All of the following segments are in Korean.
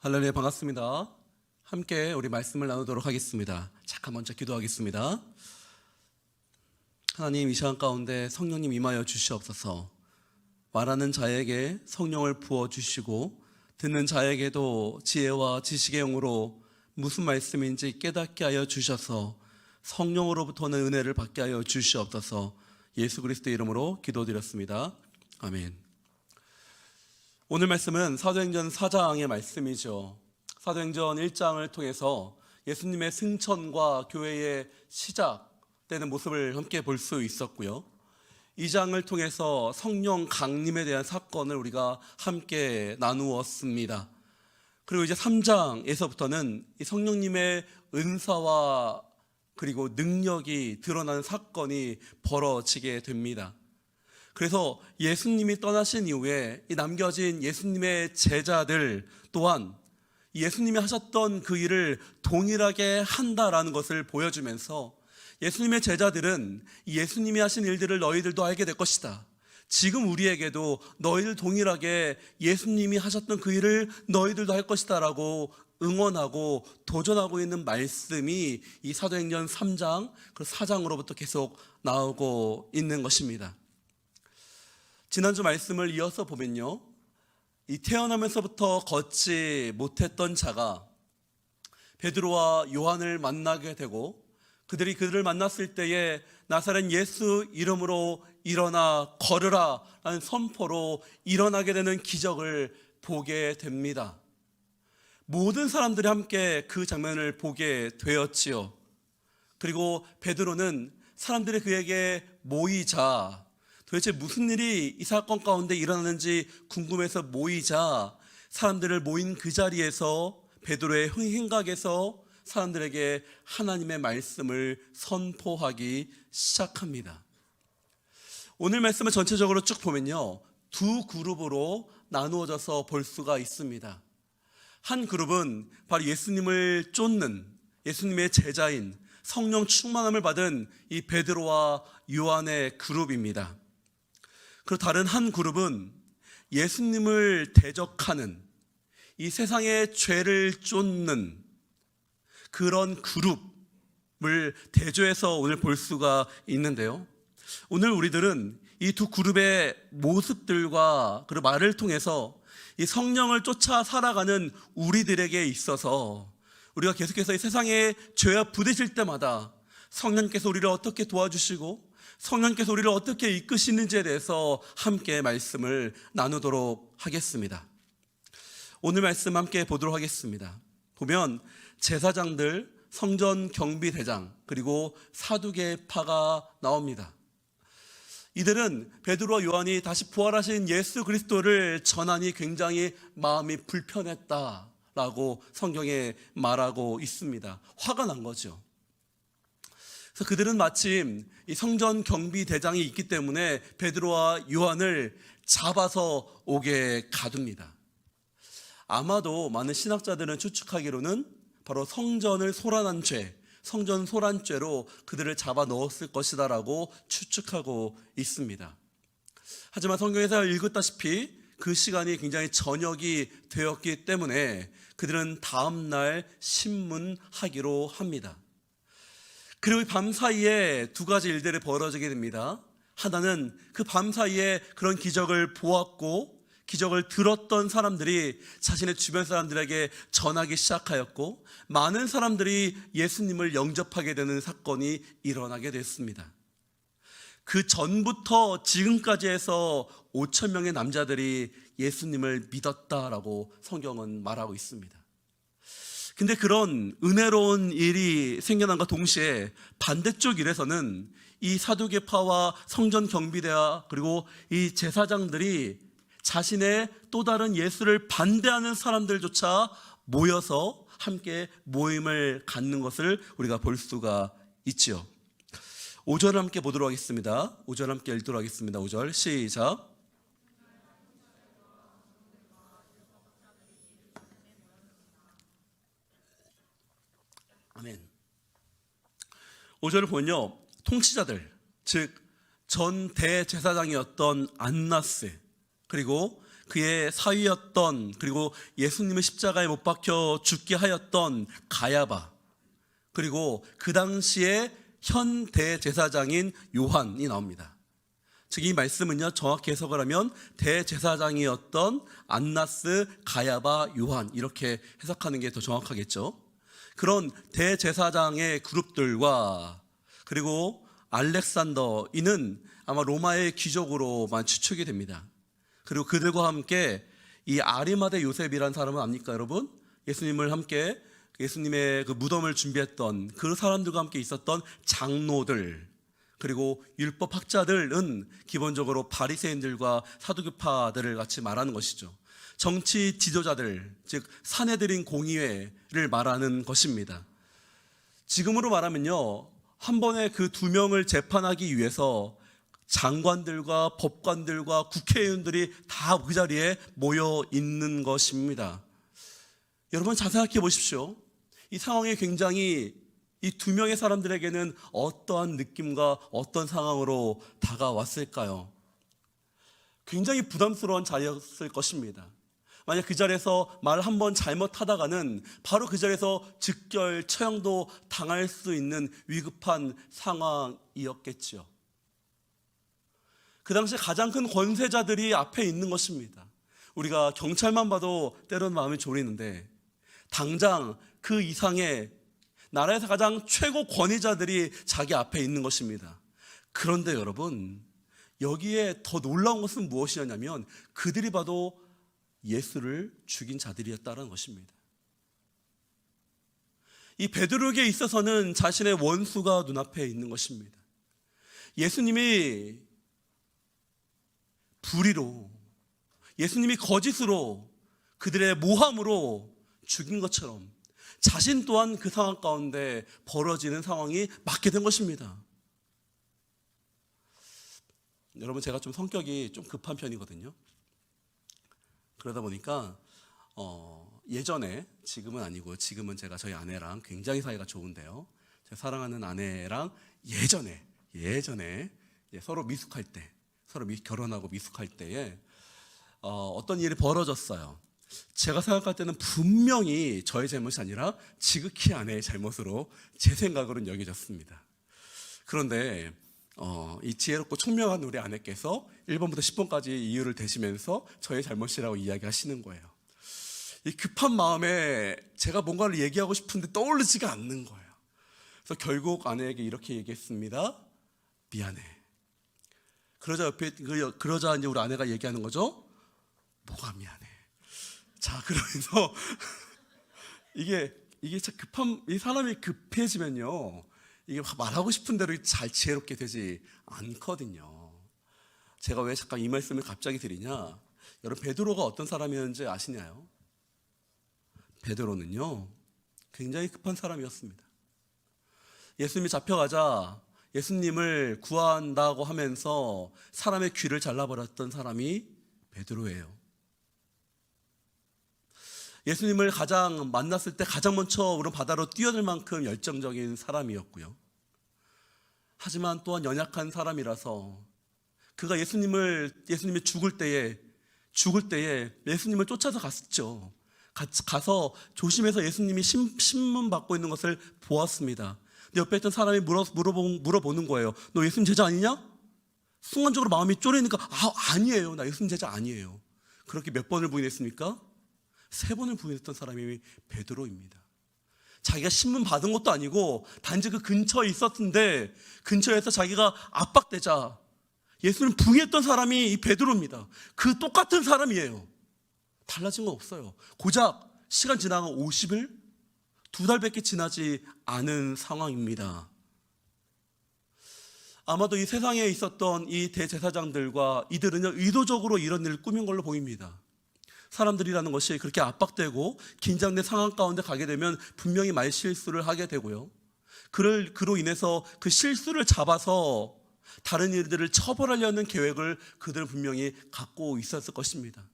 할렐루야, 반갑습니다. 함께 우리 말씀을 나누도록 하겠습니다. 잠깐 먼저 기도하겠습니다. 하나님, 이 시간 가운데 성령님 임하여 주시옵소서. 말하는 자에게 성령을 부어주시고 듣는 자에게도 지혜와 지식의 영으로 무슨 말씀인지 깨닫게 하여 주셔서 성령으로부터는 은혜를 받게 하여 주시옵소서. 예수 그리스도의 이름으로 기도드렸습니다. 아멘. 오늘 말씀은 사도행전 4장의 말씀이죠. 사도행전 1장을 통해서 예수님의 승천과 교회의 시작되는 모습을 함께 볼 수 있었고요. 2장을 통해서 성령 강림에 대한 사건을 우리가 함께 나누었습니다. 그리고 이제 3장에서부터는 이 성령님의 은사와 그리고 능력이 드러나는 사건이 벌어지게 됩니다. 그래서 예수님이 떠나신 이후에 이 남겨진 예수님의 제자들 또한 예수님이 하셨던 그 일을 동일하게 한다라는 것을 보여주면서 예수님의 제자들은 예수님이 하신 일들을 너희들도 알게 될 것이다. 지금 우리에게도 너희들 동일하게 예수님이 하셨던 그 일을 너희들도 할 것이다 라고 응원하고 도전하고 있는 말씀이 이 사도행전 3장, 그 4장으로부터 계속 나오고 있는 것입니다. 지난주 말씀을 이어서 보면요, 이 태어나면서부터 걷지 못했던 자가 베드로와 요한을 만나게 되고 그들을 만났을 때에 나사렛 예수 이름으로 일어나 걸으라 라는 선포로 일어나게 되는 기적을 보게 됩니다. 모든 사람들이 함께 그 장면을 보게 되었지요. 그리고 베드로는 사람들이 그에게 모이자, 도대체 무슨 일이 이 사건 가운데 일어나는지 궁금해서 모이자 사람들을 모인 그 자리에서 베드로의 행각에서 사람들에게 하나님의 말씀을 선포하기 시작합니다. 오늘 말씀을 전체적으로 쭉 보면요, 두 그룹으로 나누어져서 볼 수가 있습니다. 한 그룹은 바로 예수님을 쫓는 예수님의 제자인 성령 충만함을 받은 이 베드로와 요한의 그룹입니다. 그리고 다른 한 그룹은 예수님을 대적하는 이 세상의 죄를 쫓는 그런 그룹을 대조해서 오늘 볼 수가 있는데요, 오늘 우리들은 이 두 그룹의 모습들과 그리고 말을 통해서 이 성령을 쫓아 살아가는 우리들에게 있어서 우리가 계속해서 이 세상의 죄와 부딪힐 때마다 성령께서 우리를 어떻게 도와주시고 성령께서 우리를 어떻게 이끄시는지에 대해서 함께 말씀을 나누도록 하겠습니다. 오늘 말씀 함께 보도록 하겠습니다. 보면 제사장들, 성전 경비대장, 그리고 사두개파가 나옵니다. 이들은 베드로와 요한이 다시 부활하신 예수 그리스도를 전하니 굉장히 마음이 불편했다라고 성경에 말하고 있습니다. 화가 난 거죠. 그래서 그들은 마침 이 성전 경비대장이 있기 때문에 베드로와 요한을 잡아서 옥에 가둡니다. 아마도 많은 신학자들은 추측하기로는 바로 성전을 소란한 죄, 성전 소란죄로 그들을 잡아 넣었을 것이다 라고 추측하고 있습니다. 하지만 성경에서 읽었다시피 그 시간이 굉장히 저녁이 되었기 때문에 그들은 다음날 신문하기로 합니다. 그리고 밤 사이에 두 가지 일들이 벌어지게 됩니다. 하나는 그 밤 사이에 그런 기적을 보았고 기적을 들었던 사람들이 자신의 주변 사람들에게 전하기 시작하였고 많은 사람들이 예수님을 영접하게 되는 사건이 일어나게 됐습니다. 그 전부터 지금까지 해서 5천 명의 남자들이 예수님을 믿었다라고 성경은 말하고 있습니다. 근데 그런 은혜로운 일이 생겨난과 동시에 반대쪽 일에서는 이 사두개파와 성전 경비대와 그리고 이 제사장들이 자신의 또 다른 예수를 반대하는 사람들조차 모여서 함께 모임을 갖는 것을 우리가 볼 수가 있죠. 5절 함께 보도록 하겠습니다. 5절 함께 읽도록 하겠습니다. 5절 시작. 아멘. 5절을 보면요, 통치자들, 즉 전 대제사장이었던 안나스, 그리고 그의 사위였던, 그리고 예수님을 십자가에 못 박혀 죽게 하였던 가야바, 그리고 그 당시에 현 대제사장인 요한이 나옵니다. 즉 이 말씀은요, 정확히 해석을 하면 대제사장이었던 안나스, 가야바, 요한, 이렇게 해석하는 게 더 정확하겠죠. 그런 대제사장의 그룹들과, 그리고 알렉산더, 이는 아마 로마의 귀족으로만 추측이 됩니다. 그리고 그들과 함께 이 아리마대 요셉이라는 사람은 압니까, 여러분? 예수님을 함께, 예수님의 그 무덤을 준비했던 그 사람들과 함께 있었던 장로들, 그리고 율법학자들은 기본적으로 바리새인들과 사두개파들을 같이 말하는 것이죠. 정치 지도자들, 즉 사내들인 공의회를 말하는 것입니다. 지금으로 말하면요, 한 번에 그 두 명을 재판하기 위해서 장관들과 법관들과 국회의원들이 다 그 자리에 모여 있는 것입니다. 여러분 잘 생각해 보십시오. 이 상황이 굉장히 이 두 명의 사람들에게는 어떠한 느낌과 어떤 상황으로 다가왔을까요? 굉장히 부담스러운 자리였을 것입니다. 만약 그 자리에서 말 한 번 잘못하다가는 바로 그 자리에서 즉결 처형도 당할 수 있는 위급한 상황이었겠지요. 그 당시 가장 큰 권세자들이 앞에 있는 것입니다. 우리가 경찰만 봐도 때로는 마음이 졸이는데, 당장 그 이상의 나라에서 가장 최고 권위자들이 자기 앞에 있는 것입니다. 그런데 여러분, 여기에 더 놀라운 것은 무엇이었냐면 그들이 봐도 예수를 죽인 자들이었다는 것입니다. 이 베드로에게 있어서는 자신의 원수가 눈앞에 있는 것입니다. 예수님이 불의로, 예수님이 거짓으로, 그들의 모함으로 죽인 것처럼 자신 또한 그 상황 가운데 벌어지는 상황이 맞게 된 것입니다. 여러분, 제가 좀 성격이 좀 급한 편이거든요. 그러다 보니까 예전에, 지금은 아니고, 지금은 제가 저희 아내랑 굉장히 사이가 좋은데요, 제가 사랑하는 아내랑 예전에 서로 미숙할 때, 서로 결혼하고 미숙할 때에 어떤 일이 벌어졌어요. 제가 생각할 때는 분명히 저의 잘못이 아니라 지극히 아내의 잘못으로 제 생각으로는 여겨졌습니다. 그런데 이 지혜롭고 총명한 우리 아내께서 1번부터 10번까지 이유를 대시면서 저의 잘못이라고 이야기하시는 거예요. 이 급한 마음에 제가 뭔가를 얘기하고 싶은데 떠오르지가 않는 거예요. 그래서 결국 아내에게 이렇게 얘기했습니다. 미안해. 그러자 이제 우리 아내가 얘기하는 거죠. 뭐가 미안해. 자, 그러면서 이게 참 이 사람이 급해지면요, 이게 말하고 싶은 대로 잘 지혜롭게 되지 않거든요. 제가 왜 잠깐 이 말씀을 갑자기 드리냐, 여러분 베드로가 어떤 사람이었는지 아시나요? 베드로는요 굉장히 급한 사람이었습니다. 예수님이 잡혀가자 예수님을 구한다고 하면서 사람의 귀를 잘라버렸던 사람이 베드로예요. 예수님을 가장 만났을 때 가장 먼저 우리 바다로 뛰어들 만큼 열정적인 사람이었고요. 하지만 또한 연약한 사람이라서 그가 예수님이 죽을 때에 예수님을 쫓아서 갔죠. 가서 조심해서 예수님이 신문 받고 있는 것을 보았습니다. 근데 옆에 있던 사람이 물어보는 거예요. 너 예수님 제자 아니냐? 순간적으로 마음이 쪼리니까 아니에요. 나 예수님 제자 아니에요. 그렇게 몇 번을 부인했습니까? 3번을 부인했던 사람이 베드로입니다. 자기가 신문 받은 것도 아니고 단지 그 근처에 있었는데 근처에서 자기가 압박되자 예수를 부인했던 사람이 이 베드로입니다. 그 똑같은 사람이에요. 달라진 건 없어요. 고작 시간 지나가 50일? 2달밖에 지나지 않은 상황입니다. 아마도 이 세상에 있었던 이 대제사장들과 이들은요 의도적으로 이런 일을 꾸민 걸로 보입니다. 사람들이라는 것이 그렇게 압박되고 긴장된 상황 가운데 가게 되면 분명히 말실수를 하게 되고요, 그로 인해서 그 실수를 잡아서 다른 일들을 처벌하려는 계획을 그들은 분명히 갖고 있었을 것입니다.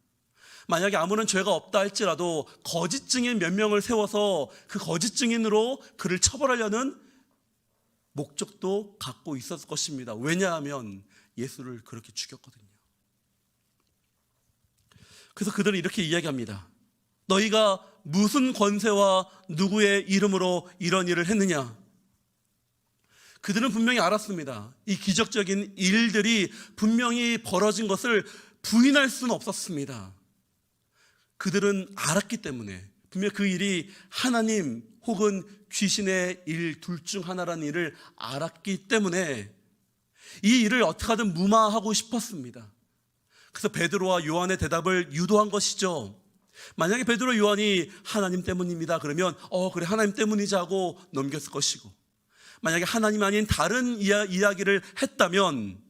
만약에 아무런 죄가 없다 할지라도 거짓 증인 몇 명을 세워서 그 거짓 증인으로 그를 처벌하려는 목적도 갖고 있었을 것입니다. 왜냐하면 예수를 그렇게 죽였거든요. 그래서 그들은 이렇게 이야기합니다. 너희가 무슨 권세와 누구의 이름으로 이런 일을 했느냐? 그들은 분명히 알았습니다. 이 기적적인 일들이 분명히 벌어진 것을 부인할 수는 없었습니다. 그들은 알았기 때문에, 분명히 그 일이 하나님 혹은 귀신의 일 둘 중 하나라는 일을 알았기 때문에 이 일을 어떻게 하든 무마하고 싶었습니다. 그래서 베드로와 요한의 대답을 유도한 것이죠. 만약에 베드로 요한이 하나님 때문입니다 그러면 그래 하나님 때문이지 하고 넘겼을 것이고, 만약에 하나님 아닌 다른 이야기를 했다면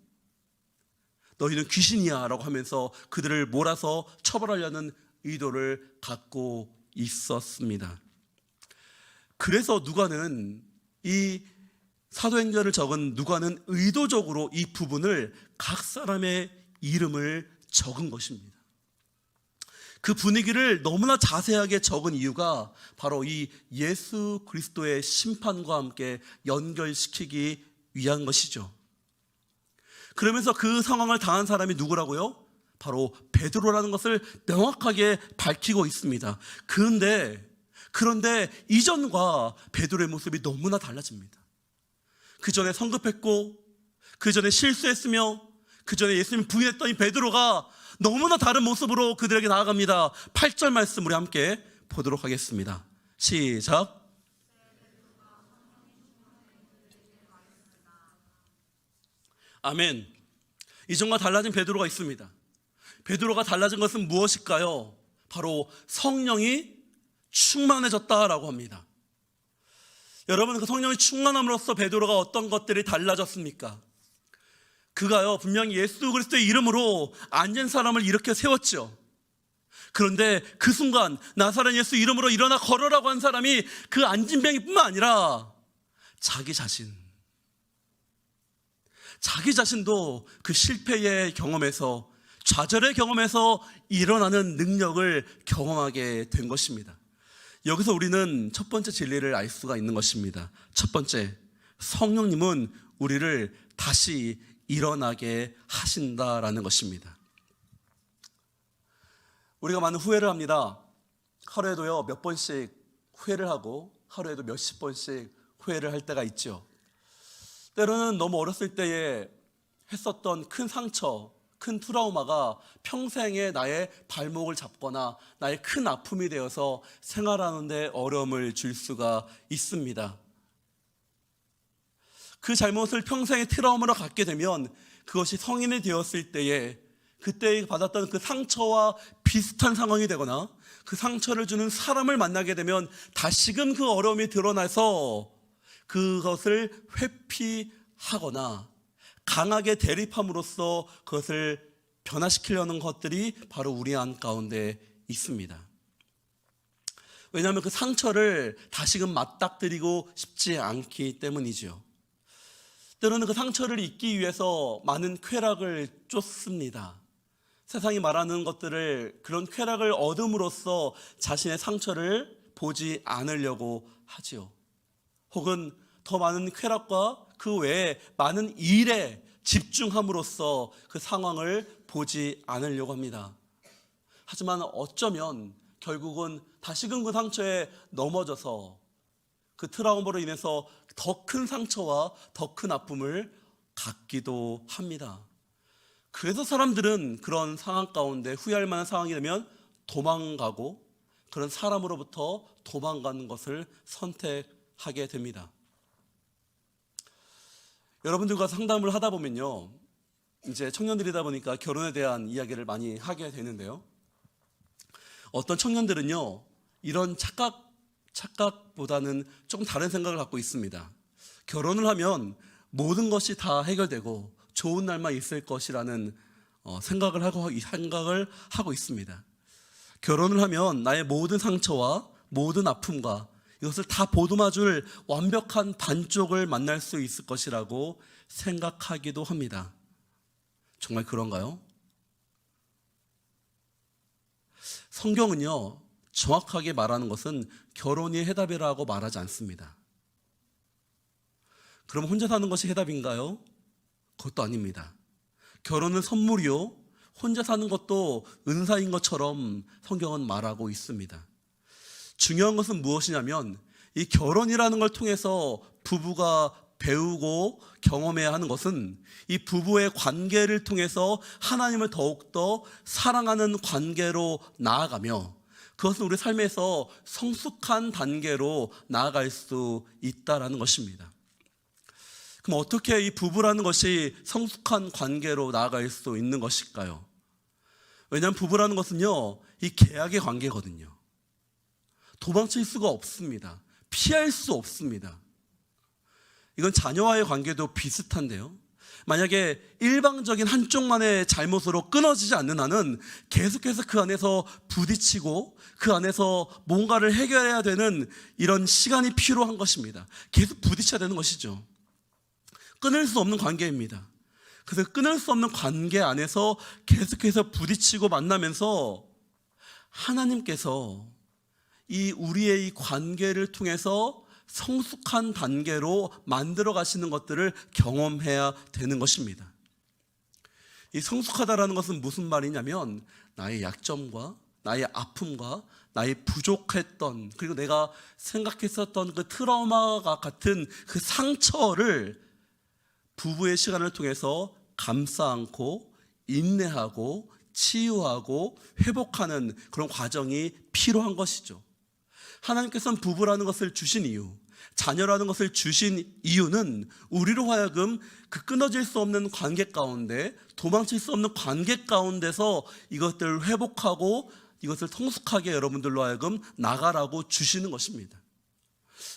너희는 귀신이야 라고 하면서 그들을 몰아서 처벌하려는 의도를 갖고 있었습니다. 그래서 누가는, 이 사도행전을 적은 누가는 의도적으로 이 부분을 각 사람의 이름을 적은 것입니다. 그 분위기를 너무나 자세하게 적은 이유가 바로 이 예수 그리스도의 심판과 함께 연결시키기 위한 것이죠. 그러면서 그 상황을 당한 사람이 누구라고요? 바로 베드로라는 것을 명확하게 밝히고 있습니다. 그런데 이전과 베드로의 모습이 너무나 달라집니다. 그 전에 성급했고, 그 전에 실수했으며, 그 전에 예수님 부인했던 이 베드로가 너무나 다른 모습으로 그들에게 나아갑니다. 8절 말씀 우리 함께 보도록 하겠습니다. 시작. 아멘. 이전과 달라진 베드로가 있습니다. 베드로가 달라진 것은 무엇일까요? 바로 성령이 충만해졌다라고 합니다. 여러분, 그 성령이 충만함으로써 베드로가 어떤 것들이 달라졌습니까? 그가요, 분명히 예수 그리스도의 이름으로 앉은 사람을 일으켜 세웠죠. 그런데 그 순간 나사렛 예수 이름으로 일어나 걸으라고 한 사람이 그 앉은 병이뿐만 아니라 자기 자신도 그 실패의 경험에서, 좌절의 경험에서 일어나는 능력을 경험하게 된 것입니다. 여기서 우리는 첫 번째 진리를 알 수가 있는 것입니다. 첫 번째, 성령님은 우리를 다시 일어나게 하신다라는 것입니다. 우리가 많은 후회를 합니다. 하루에도요 몇 번씩 후회를 하고, 하루에도 몇십 번씩 후회를 할 때가 있죠. 때로는 너무 어렸을 때에 했었던 큰 상처, 큰 트라우마가 평생에 나의 발목을 잡거나 나의 큰 아픔이 되어서 생활하는 데 어려움을 줄 수가 있습니다. 그 잘못을 평생의 트라우마로 갖게 되면 그것이 성인이 되었을 때에 그때 받았던 그 상처와 비슷한 상황이 되거나 그 상처를 주는 사람을 만나게 되면 다시금 그 어려움이 드러나서 그것을 회피하거나 강하게 대립함으로써 그것을 변화시키려는 것들이 바로 우리 안 가운데 있습니다. 왜냐하면 그 상처를 다시금 맞닥뜨리고 싶지 않기 때문이죠. 때로는 그 상처를 잊기 위해서 많은 쾌락을 쫓습니다. 세상이 말하는 것들을, 그런 쾌락을 얻음으로써 자신의 상처를 보지 않으려고 하지요. 혹은 더 많은 쾌락과 그 외에 많은 일에 집중함으로써 그 상황을 보지 않으려고 합니다. 하지만 어쩌면 결국은 다시금 그 상처에 넘어져서 그 트라우마로 인해서 더 큰 상처와 더 큰 아픔을 갖기도 합니다. 그래서 사람들은 그런 상황 가운데 후회할 만한 상황이 되면 도망가고, 그런 사람으로부터 도망가는 것을 선택하게 됩니다. 여러분들과 상담을 하다 보면요, 이제 청년들이다 보니까 결혼에 대한 이야기를 많이 하게 되는데요, 어떤 청년들은요 이런 착각보다는 좀 다른 생각을 갖고 있습니다. 결혼을 하면 모든 것이 다 해결되고 좋은 날만 있을 것이라는 생각을 하고 있습니다. 결혼을 하면 나의 모든 상처와 모든 아픔과 이것을 다 보듬어줄 완벽한 반쪽을 만날 수 있을 것이라고 생각하기도 합니다. 정말 그런가요? 성경은요 정확하게 말하는 것은 결혼이 해답이라고 말하지 않습니다. 그럼 혼자 사는 것이 해답인가요? 그것도 아닙니다. 결혼은 선물이요, 혼자 사는 것도 은사인 것처럼 성경은 말하고 있습니다. 중요한 것은 무엇이냐면 이 결혼이라는 걸 통해서 부부가 배우고 경험해야 하는 것은 이 부부의 관계를 통해서 하나님을 더욱더 사랑하는 관계로 나아가며 그것은 우리 삶에서 성숙한 단계로 나아갈 수 있다라는 것입니다. 그럼 어떻게 이 부부라는 것이 성숙한 관계로 나아갈 수 있는 것일까요? 왜냐하면 부부라는 것은요, 이 계약의 관계거든요. 도망칠 수가 없습니다. 피할 수 없습니다. 이건 자녀와의 관계도 비슷한데요. 만약에 일방적인 한쪽만의 잘못으로 끊어지지 않는 한은 계속해서 그 안에서 부딪히고 그 안에서 뭔가를 해결해야 되는 이런 시간이 필요한 것입니다. 계속 부딪혀야 되는 것이죠. 끊을 수 없는 관계입니다. 그래서 끊을 수 없는 관계 안에서 계속해서 부딪히고 만나면서 하나님께서 이 우리의 이 관계를 통해서 성숙한 단계로 만들어 가시는 것들을 경험해야 되는 것입니다. 이 성숙하다라는 것은 무슨 말이냐면 나의 약점과 나의 아픔과 나의 부족했던 그리고 내가 생각했었던 그 트라우마가 같은 그 상처를 부부의 시간을 통해서 감싸 안고 인내하고 치유하고 회복하는 그런 과정이 필요한 것이죠. 하나님께서는 부부라는 것을 주신 이유, 자녀라는 것을 주신 이유는 우리로 하여금 그 끊어질 수 없는 관계 가운데, 도망칠 수 없는 관계 가운데서 이것들을 회복하고 이것을 성숙하게 여러분들로 하여금 나가라고 주시는 것입니다.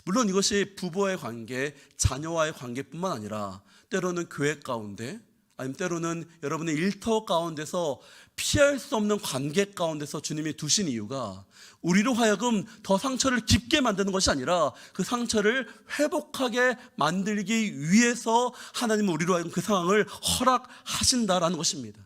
물론 이것이 부부와의 관계, 자녀와의 관계뿐만 아니라 때로는 교회 가운데, 아니면 때로는 여러분의 일터 가운데서 피할 수 없는 관계 가운데서 주님이 두신 이유가 우리로 하여금 더 상처를 깊게 만드는 것이 아니라 그 상처를 회복하게 만들기 위해서 하나님은 우리로 하여금 그 상황을 허락하신다라는 것입니다.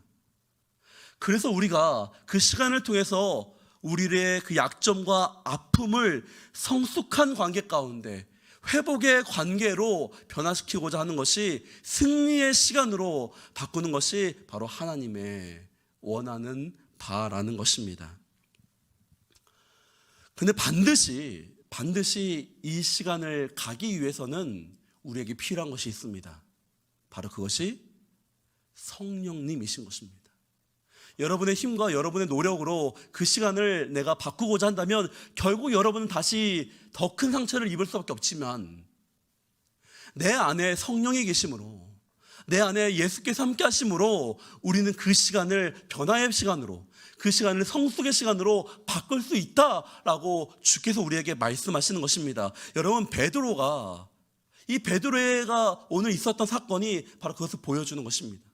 그래서 우리가 그 시간을 통해서 우리의 그 약점과 아픔을 성숙한 관계 가운데 회복의 관계로 변화시키고자 하는 것이 승리의 시간으로 바꾸는 것이 바로 하나님의 원하는 바라는 것입니다. 근데 반드시 이 시간을 가기 위해서는 우리에게 필요한 것이 있습니다. 바로 그것이 성령님이신 것입니다. 여러분의 힘과 여러분의 노력으로 그 시간을 내가 바꾸고자 한다면 결국 여러분은 다시 더 큰 상처를 입을 수밖에 없지만 내 안에 성령이 계심으로 내 안에 예수께서 함께 하심으로 우리는 그 시간을 변화의 시간으로 그 시간을 성숙의 시간으로 바꿀 수 있다라고 주께서 우리에게 말씀하시는 것입니다. 여러분 베드로가 오늘 있었던 사건이 바로 그것을 보여주는 것입니다.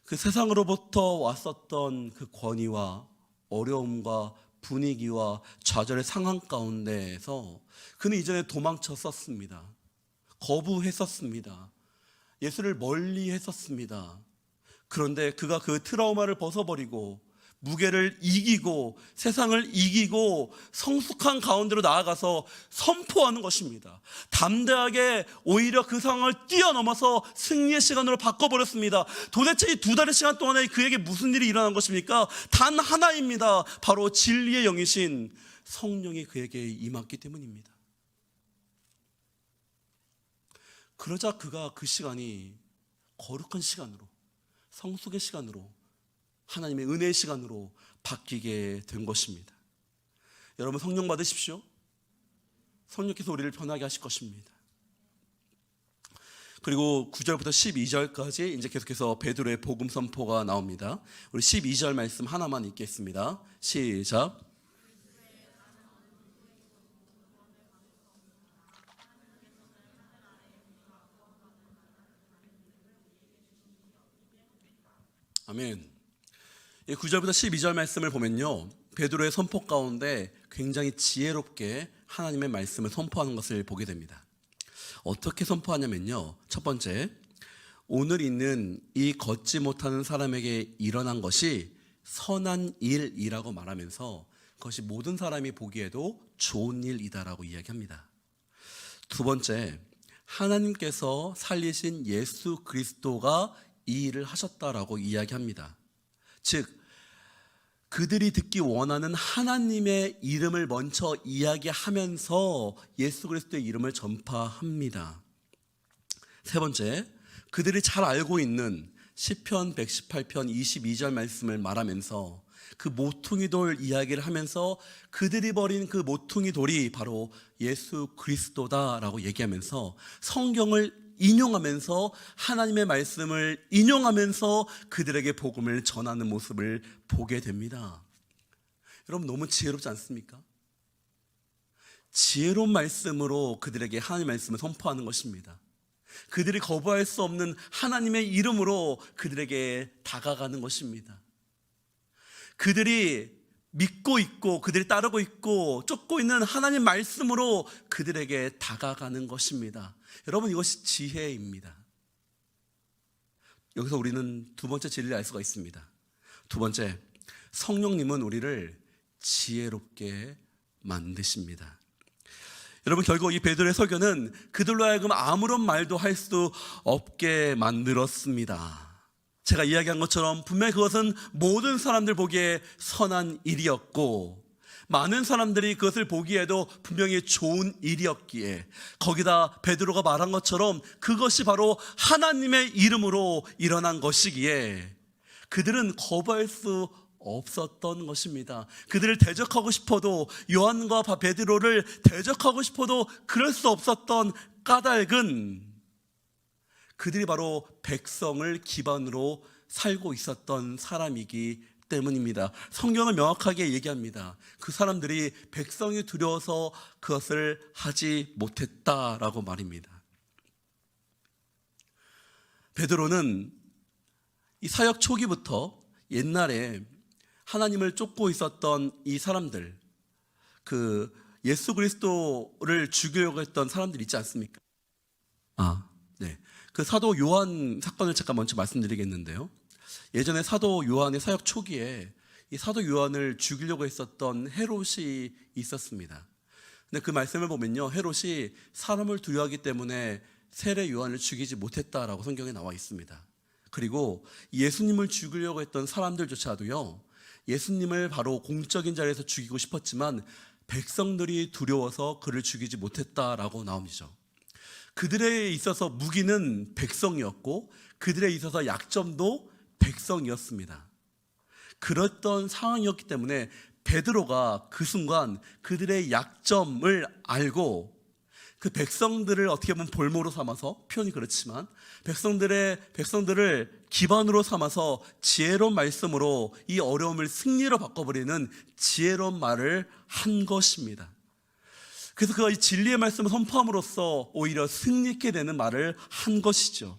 그 세상으로부터 왔었던 그 권위와 어려움과 분위기와 좌절의 상황 가운데에서 그는 이전에 도망쳤었습니다. 거부했었습니다. 예수를 멀리 했었습니다. 그런데 그가 그 트라우마를 벗어버리고 무게를 이기고 세상을 이기고 성숙한 가운데로 나아가서 선포하는 것입니다. 담대하게 오히려 그 상황을 뛰어넘어서 승리의 시간으로 바꿔버렸습니다. 도대체 이 2달의 시간 동안에 그에게 무슨 일이 일어난 것입니까? 단 하나입니다. 바로 진리의 영이신 성령이 그에게 임했기 때문입니다. 그러자 그가 그 시간이 거룩한 시간으로 성숙의 시간으로 하나님의 은혜의 시간으로 바뀌게 된 것입니다. 여러분 성령 받으십시오. 성령께서 우리를 편하게 하실 것입니다. 그리고 9절부터 12절까지 이제 계속해서 베드로의 복음 선포가 나옵니다. 우리 12절 말씀 하나만 읽겠습니다. 시작. 아멘. 9절부터 12절 말씀을 보면요, 베드로의 선포 가운데 굉장히 지혜롭게 하나님의 말씀을 선포하는 것을 보게 됩니다. 어떻게 선포하냐면요, 첫 번째, 오늘 있는 이 걷지 못하는 사람에게 일어난 것이 선한 일이라고 말하면서 그것이 모든 사람이 보기에도 좋은 일이다라고 이야기합니다. 두 번째, 하나님께서 살리신 예수 그리스도가 이 일을 하셨다라고 이야기합니다. 즉 그들이 듣기 원하는 하나님의 이름을 먼저 이야기하면서 예수 그리스도의 이름을 전파합니다. 세 번째, 그들이 잘 알고 있는 시편 118편 22절 말씀을 말하면서 그 모퉁이 돌 이야기를 하면서 그들이 버린 그 모퉁이 돌이 바로 예수 그리스도다라고 얘기하면서 성경을 인용하면서 하나님의 말씀을 인용하면서 그들에게 복음을 전하는 모습을 보게 됩니다. 여러분 너무 지혜롭지 않습니까? 지혜로운 말씀으로 그들에게 하나님의 말씀을 선포하는 것입니다. 그들이 거부할 수 없는 하나님의 이름으로 그들에게 다가가는 것입니다. 그들이 믿고 있고 그들이 따르고 있고 쫓고 있는 하나님 말씀으로 그들에게 다가가는 것입니다. 여러분 이것이 지혜입니다. 여기서 우리는 두 번째 진리를 알 수가 있습니다. 두 번째, 성령님은 우리를 지혜롭게 만드십니다. 여러분 결국 이 베드로의 설교는 그들로 하여금 아무런 말도 할 수 없게 만들었습니다. 제가 이야기한 것처럼 분명히 그것은 모든 사람들 보기에 선한 일이었고 많은 사람들이 그것을 보기에도 분명히 좋은 일이었기에 거기다 베드로가 말한 것처럼 그것이 바로 하나님의 이름으로 일어난 것이기에 그들은 거부할 수 없었던 것입니다. 그들을 대적하고 싶어도 요한과 베드로를 대적하고 싶어도 그럴 수 없었던 까닭은 그들이 바로 백성을 기반으로 살고 있었던 사람이기 때문입니다. 성경은 명확하게 얘기합니다. 그 사람들이 백성이 두려워서 그것을 하지 못했다라고 말입니다. 베드로는 이 사역 초기부터 옛날에 하나님을 쫓고 있었던 이 사람들, 그 예수 그리스도를 죽이려고 했던 사람들 있지 않습니까? 네. 그 사도 요한 사건을 잠깐 먼저 말씀드리겠는데요. 예전에 사도 요한의 사역 초기에 이 사도 요한을 죽이려고 했었던 헤롯이 있었습니다. 근데 그 말씀을 보면요, 헤롯이 사람을 두려워하기 때문에 세례 요한을 죽이지 못했다라고 성경에 나와 있습니다. 그리고 예수님을 죽이려고 했던 사람들조차도요, 예수님을 바로 공적인 자리에서 죽이고 싶었지만 백성들이 두려워서 그를 죽이지 못했다라고 나옵니다. 그들에 있어서 무기는 백성이었고 그들에 있어서 약점도 백성이었습니다. 그랬던 상황이었기 때문에 베드로가 그 순간 그들의 약점을 알고 그 백성들을 어떻게 보면 볼모로 삼아서, 표현이 그렇지만 백성들을 기반으로 삼아서 지혜로운 말씀으로 이 어려움을 승리로 바꿔버리는 지혜로운 말을 한 것입니다. 그래서 그가 이 진리의 말씀을 선포함으로써 오히려 승리케 되는 말을 한 것이죠.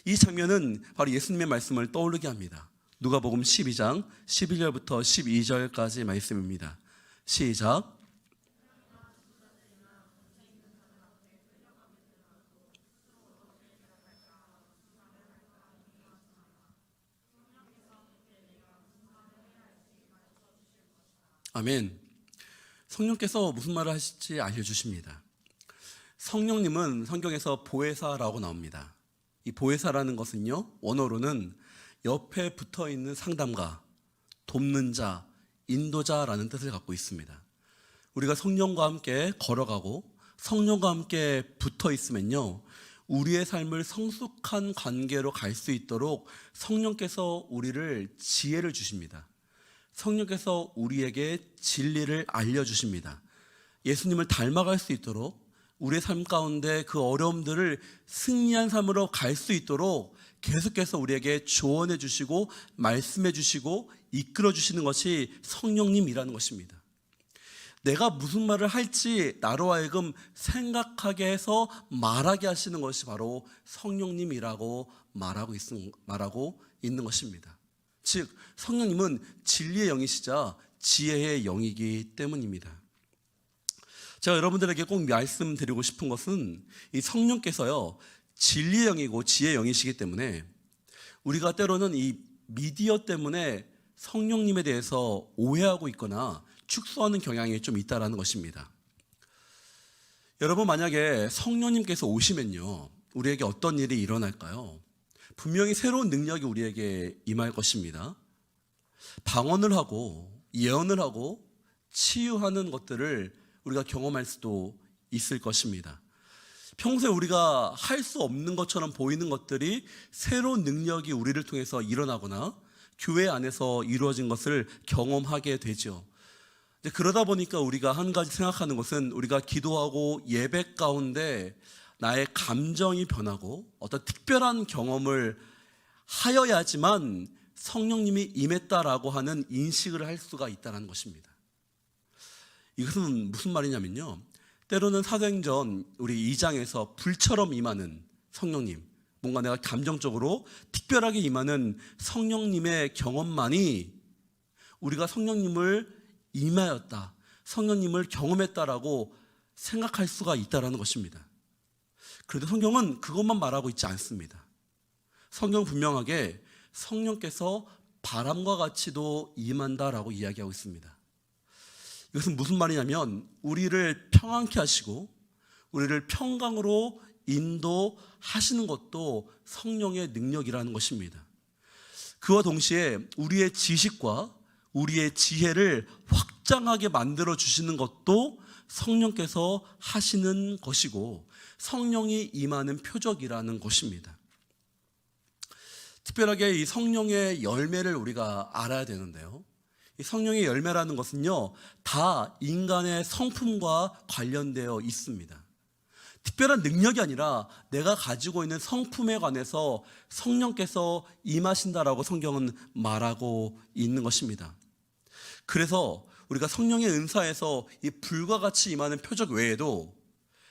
이 장면은 바로 예수님의 말씀을 떠오르게 합니다. 누가복음 12장 11절부터 12절까지 말씀입니다. 시작. 아멘. 성령께서 무슨 말을 하실지 알려주십니다. 성령님은 성경에서 보혜사라고 나옵니다. 이 보혜사라는 것은요, 원어로는 옆에 붙어있는 상담가, 돕는 자, 인도자라는 뜻을 갖고 있습니다. 우리가 성령과 함께 걸어가고 성령과 함께 붙어 있으면요, 우리의 삶을 성숙한 관계로 갈 수 있도록 성령께서 우리를 지혜를 주십니다. 성령께서 우리에게 진리를 알려주십니다. 예수님을 닮아갈 수 있도록 우리의 삶 가운데 그 어려움들을 승리한 삶으로 갈 수 있도록 계속해서 우리에게 조언해 주시고 말씀해 주시고 이끌어 주시는 것이 성령님이라는 것입니다. 내가 무슨 말을 할지 나로 하여금 생각하게 해서 말하게 하시는 것이 바로 성령님이라고 말하고 있는 것입니다. 즉 성령님은 진리의 영이시자 지혜의 영이기 때문입니다. 제가 여러분들에게 꼭 말씀드리고 싶은 것은 이 성령께서요, 진리의 영이고 지혜의 영이시기 때문에 우리가 때로는 이 미디어 때문에 성령님에 대해서 오해하고 있거나 축소하는 경향이 좀 있다라는 것입니다. 여러분, 만약에 성령님께서 오시면요, 우리에게 어떤 일이 일어날까요? 분명히 새로운 능력이 우리에게 임할 것입니다. 방언을 하고 예언을 하고 치유하는 것들을 우리가 경험할 수도 있을 것입니다. 평소에 우리가 할 수 없는 것처럼 보이는 것들이 새로운 능력이 우리를 통해서 일어나거나 교회 안에서 이루어진 것을 경험하게 되죠. 그러다 보니까 우리가 한 가지 생각하는 것은 우리가 기도하고 예배 가운데 나의 감정이 변하고 어떤 특별한 경험을 하여야지만 성령님이 임했다라고 하는 인식을 할 수가 있다는 것입니다. 이것은 무슨 말이냐면요, 때로는 사도행전 우리 2장에서 불처럼 임하는 성령님, 뭔가 내가 감정적으로 특별하게 임하는 성령님의 경험만이 우리가 성령님을 임하였다, 성령님을 경험했다라고 생각할 수가 있다는 것입니다. 그런데 성경은 그것만 말하고 있지 않습니다. 성경 분명하게 성령께서 바람과 같이도 임한다라고 이야기하고 있습니다. 이것은 무슨 말이냐면 우리를 평안케 하시고 우리를 평강으로 인도하시는 것도 성령의 능력이라는 것입니다. 그와 동시에 우리의 지식과 우리의 지혜를 확장하게 만들어 주시는 것도 성령께서 하시는 것이고 성령이 임하는 표적이라는 것입니다. 특별하게 이 성령의 열매를 우리가 알아야 되는데요, 이 성령의 열매라는 것은요, 다 인간의 성품과 관련되어 있습니다. 특별한 능력이 아니라 내가 가지고 있는 성품에 관해서 성령께서 임하신다라고 성경은 말하고 있는 것입니다. 그래서 우리가 성령의 은사에서 이 불과 같이 임하는 표적 외에도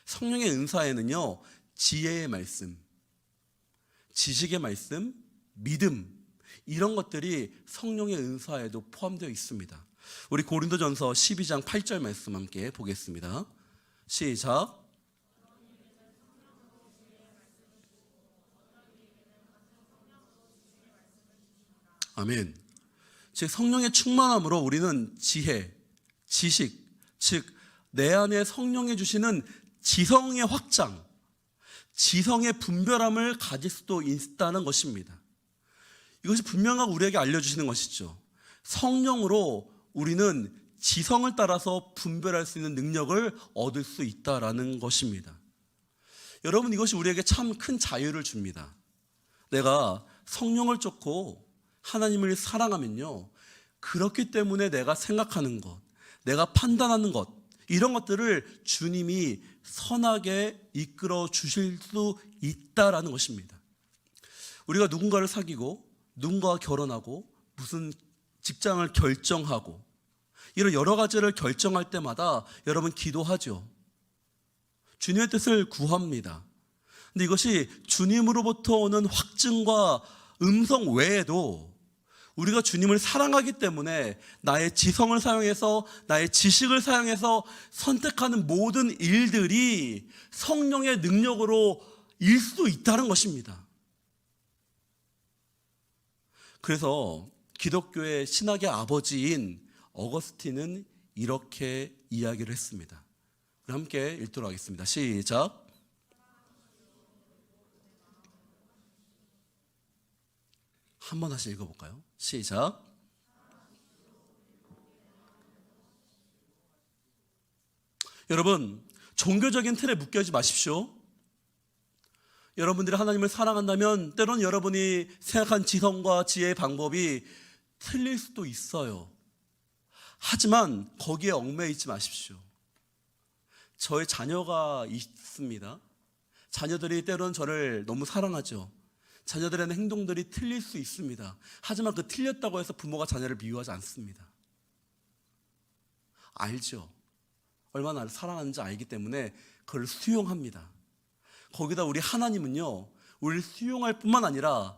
성령의 은사에는요, 지혜의 말씀, 지식의 말씀, 믿음, 이런 것들이 성령의 은사에도 포함되어 있습니다. 우리 고린도전서 12장 8절 말씀 함께 보겠습니다. 시작. 아멘. 즉 성령의 충만함으로 우리는 지혜, 지식, 즉 내 안에 성령이 주시는 지성의 확장, 지성의 분별함을 가질 수도 있다는 것입니다. 이것이 분명하게 우리에게 알려주시는 것이죠. 성령으로 우리는 지성을 따라서 분별할 수 있는 능력을 얻을 수 있다는 것입니다. 여러분, 이것이 우리에게 참 큰 자유를 줍니다. 내가 성령을 쫓고 하나님을 사랑하면요, 그렇기 때문에 내가 생각하는 것, 내가 판단하는 것, 이런 것들을 주님이 선하게 이끌어 주실 수 있다라는 것입니다. 우리가 누군가를 사귀고 누군가와 결혼하고 무슨 직장을 결정하고 이런 여러 가지를 결정할 때마다 여러분 기도하죠. 주님의 뜻을 구합니다. 근데 이것이 주님으로부터 오는 확증과 음성 외에도 우리가 주님을 사랑하기 때문에 나의 지성을 사용해서 나의 지식을 사용해서 선택하는 모든 일들이 성령의 능력으로 일 수도 있다는 것입니다. 그래서 기독교의 신학의 아버지인 어거스틴은 이렇게 이야기를 했습니다. 우리 함께 읽도록 하겠습니다. 시작. 한번 다시 읽어볼까요? 시작. 여러분, 종교적인 틀에 묶여지 마십시오. 여러분들이 하나님을 사랑한다면 때로는 여러분이 생각한 지성과 지혜의 방법이 틀릴 수도 있어요. 하지만 거기에 얽매여 있지 마십시오. 저의 자녀가 있습니다. 자녀들이 때로는 저를 너무 사랑하죠. 자녀들의 행동들이 틀릴 수 있습니다. 하지만 그 틀렸다고 해서 부모가 자녀를 미워하지 않습니다. 알죠. 얼마나 나를 사랑하는지 알기 때문에 그걸 수용합니다. 거기다 우리 하나님은요, 우리를 수용할 뿐만 아니라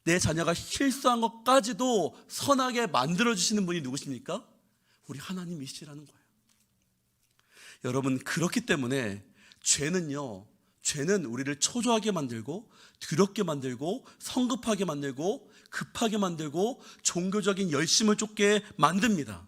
내 자녀가 실수한 것까지도 선하게 만들어주시는 분이 누구십니까? 우리 하나님이시라는 거예요. 여러분, 그렇기 때문에 죄는 우리를 초조하게 만들고 두렵게 만들고 성급하게 만들고 급하게 만들고 종교적인 열심을 쫓게 만듭니다.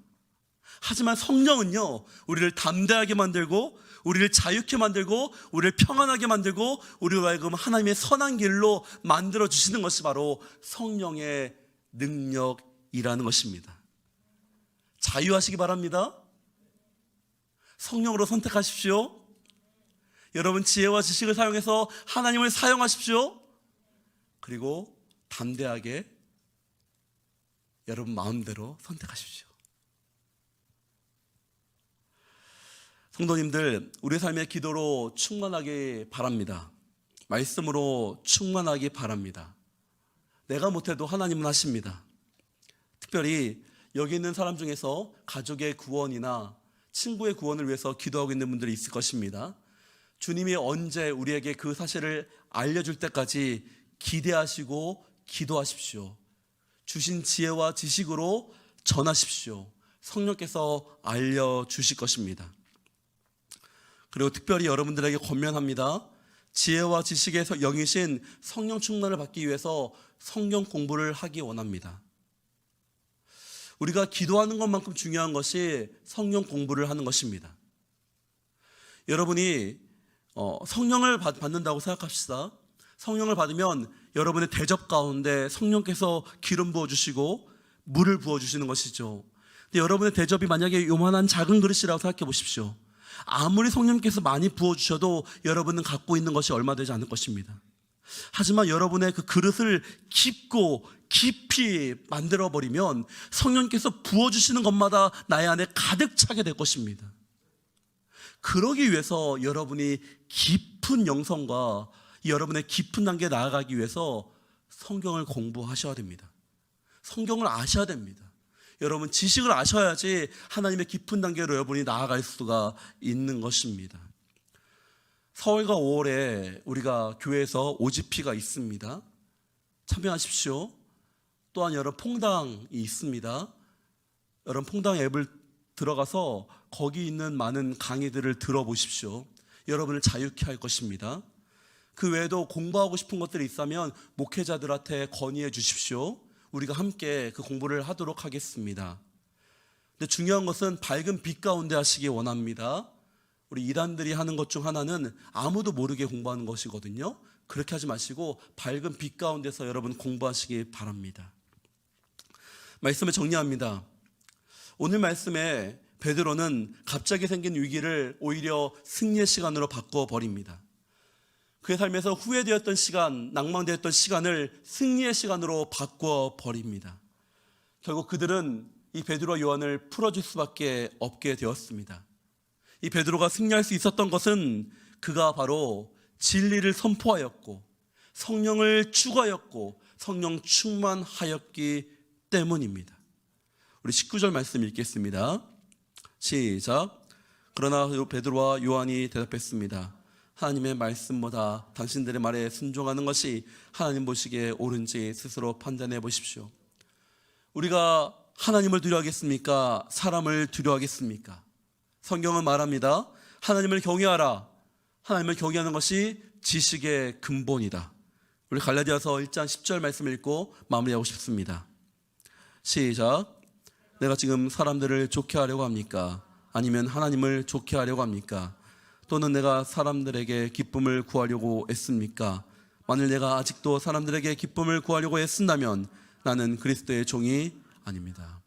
하지만 성령은요, 우리를 담대하게 만들고 우리를 자유케 만들고 우리를 평안하게 만들고 우리로 하여금 하나님의 선한 길로 만들어 주시는 것이 바로 성령의 능력이라는 것입니다. 자유하시기 바랍니다. 성령으로 선택하십시오. 여러분 지혜와 지식을 사용해서 하나님을 사용하십시오. 그리고 담대하게 여러분 마음대로 선택하십시오. 성도님들, 우리 삶의 기도로 충만하기 바랍니다. 말씀으로 충만하기 바랍니다. 내가 못해도 하나님은 하십니다. 특별히 여기 있는 사람 중에서 가족의 구원이나 친구의 구원을 위해서 기도하고 있는 분들이 있을 것입니다. 주님이 언제 우리에게 그 사실을 알려줄 때까지 기대하시고 기도하십시오. 주신 지혜와 지식으로 전하십시오. 성령께서 알려주실 것입니다. 그리고 특별히 여러분들에게 권면합니다. 지혜와 지식에서 영이신 성령 충만을 받기 위해서 성경 공부를 하기 원합니다. 우리가 기도하는 것만큼 중요한 것이 성령 공부를 하는 것입니다. 여러분이 성령을 받는다고 생각합시다. 성령을 받으면 여러분의 대접 가운데 성령께서 기름 부어주시고 물을 부어주시는 것이죠. 근데 여러분의 대접이 만약에 요만한 작은 그릇이라고 생각해 보십시오. 아무리 성령께서 많이 부어주셔도 여러분은 갖고 있는 것이 얼마 되지 않을 것입니다. 하지만 여러분의 그 그릇을 깊고 깊이 만들어버리면 성령께서 부어주시는 것마다 나의 안에 가득 차게 될 것입니다. 그러기 위해서 여러분이 깊은 영성과 여러분의 깊은 단계에 나아가기 위해서 성경을 공부하셔야 됩니다. 성경을 아셔야 됩니다. 여러분 지식을 아셔야지 하나님의 깊은 단계로 여러분이 나아갈 수가 있는 것입니다. 4월과 5월에 우리가 교회에서 OGP가 있습니다. 참여하십시오. 또한 여러분 퐁당이 있습니다. 여러분 퐁당 앱을 들어가서 거기 있는 많은 강의들을 들어보십시오. 여러분을 자유케 할 것입니다. 그 외에도 공부하고 싶은 것들이 있다면 목회자들한테 건의해 주십시오. 우리가 함께 그 공부를 하도록 하겠습니다. 근데 중요한 것은 밝은 빛 가운데 하시기 원합니다. 우리 이단들이 하는 것 중 하나는 아무도 모르게 공부하는 것이거든요. 그렇게 하지 마시고 밝은 빛 가운데서 여러분 공부하시기 바랍니다. 말씀을 정리합니다. 오늘 말씀에 베드로는 갑자기 생긴 위기를 오히려 승리의 시간으로 바꿔버립니다. 그의 삶에서 후회되었던 시간, 낭망되었던 시간을 승리의 시간으로 바꿔버립니다. 결국 그들은 이 베드로와 요한을 풀어줄 수밖에 없게 되었습니다. 이 베드로가 승리할 수 있었던 것은 그가 바로 진리를 선포하였고 성령을 추구하였고 성령 충만하였기 때문입니다. 우리 19절 말씀 읽겠습니다. 시작. 그러나 베드로와 요한이 대답했습니다. 하나님의 말씀보다 당신들의 말에 순종하는 것이 하나님 보시기에 옳은지 스스로 판단해 보십시오. 우리가 하나님을 두려워하겠습니까? 사람을 두려워하겠습니까? 성경은 말합니다. 하나님을 경외하라. 하나님을 경외하는 것이 지식의 근본이다. 우리 갈라디아서 1장 10절 말씀 읽고 마무리하고 싶습니다. 시작. 내가 지금 사람들을 좋게 하려고 합니까? 아니면 하나님을 좋게 하려고 합니까? 또는 내가 사람들에게 기쁨을 구하려고 애씁니까? 만일 내가 아직도 사람들에게 기쁨을 구하려고 애쓴다면 나는 그리스도의 종이 아닙니다.